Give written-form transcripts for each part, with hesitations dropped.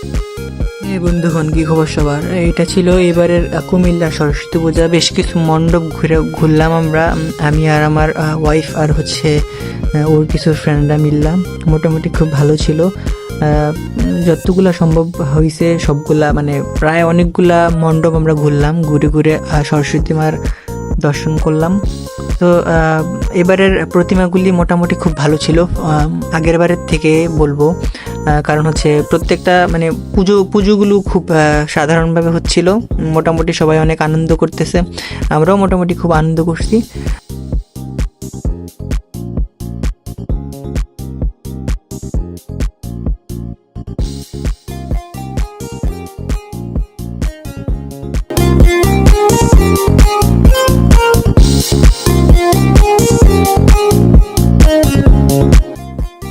এই বন্ধুগণ, কি খবর সবার? এটা ছিল এবারের কুমিল্লা সরস্বতী পূজা। বেশ কিছু মণ্ডপ ঘুরলাম আমরা, আমি আর আমার ওয়াইফ আর ওর কিছু ফ্রেন্ডরা মিললাম। মোটামুটি খুব ভালো ছিল। যতগুলা সম্ভব হয়েছে সবগুলা, মানে প্রায় অনেকগুলা মণ্ডপ আমরা ঘুরলাম, ঘুরে ঘুরে সরস্বতী মার দর্শন করলাম। তো এবারের প্রতিমাগুলি মোটামুটি খুব ভালো ছিল আগের বারের থেকে বলবো। কারণ প্রত্যেকটা মানে পুজোগুলো খুব সাধারণভাবে হচ্ছিল। মোটামুটি সবাই অনেক আনন্দ করতেছে, আমরাও মোটামুটি খুব আনন্দ করছি।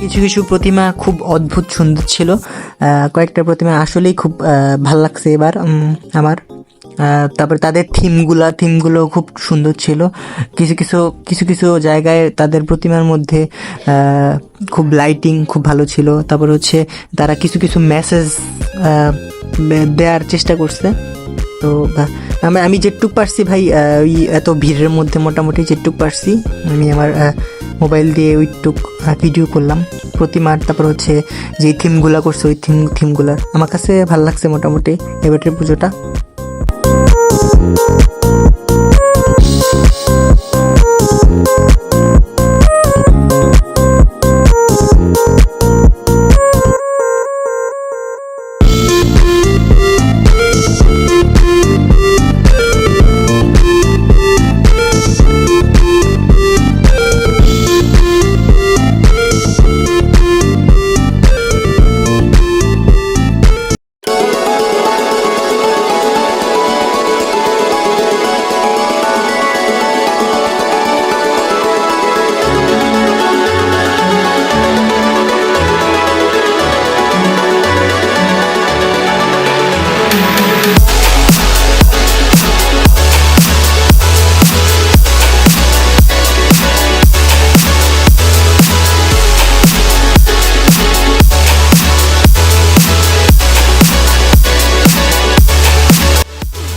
কিছু কিছু প্রতিমা খুব অদ্ভুত সুন্দর ছিল। কয়েকটা প্রতিমা আসলেই খুব ভাল লাগছে এবার আমার। তারপরে তাদের থিমগুলো খুব সুন্দর ছিল। কিছু কিছু কিছু কিছু জায়গায় তাদের প্রতিমার মধ্যে খুব লাইটিং খুব ভালো ছিল। তারপর তারা কিছু কিছু মেসেজ দেওয়ার চেষ্টা করছে। তো আমি যেটুক পারছি ভাই, ওই এত ভিড়ের মধ্যে মোটামুটি যেটুক পারছি আমি আমার মোবাইল দিয়ে ওইটুক ভিডিও করলাম প্রতিমার। তারপর যে থিমগুলা করছে ওই থিমগুলার আমার কাছে ভালো লাগছে মোটামুটি এবারের পুজোটা।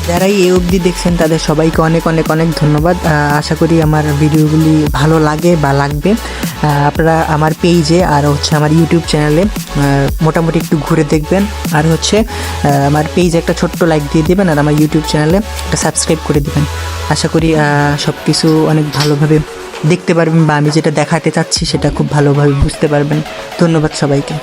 যারাই এই অবধি দেখছেন তাদের সবাইকে অনেক অনেক অনেক ধন্যবাদ। আশা করি আমার ভিডিওগুলি ভালো লাগে বা লাগবে। আপনারা আমার পেজে আর আমার ইউটিউব চ্যানেলে মোটামুটি একটু ঘুরে দেখবেন। আর আমার পেজে একটা ছোট্ট লাইক দিয়ে দেবেন, আর আমার ইউটিউব চ্যানেলে একটা সাবস্ক্রাইব করে দেবেন। আশা করি সব কিছু অনেক ভালোভাবে দেখতে পারবেন, বা আমি যেটা দেখাতে চাচ্ছি সেটা খুব ভালোভাবে বুঝতে পারবেন। ধন্যবাদ সবাইকে।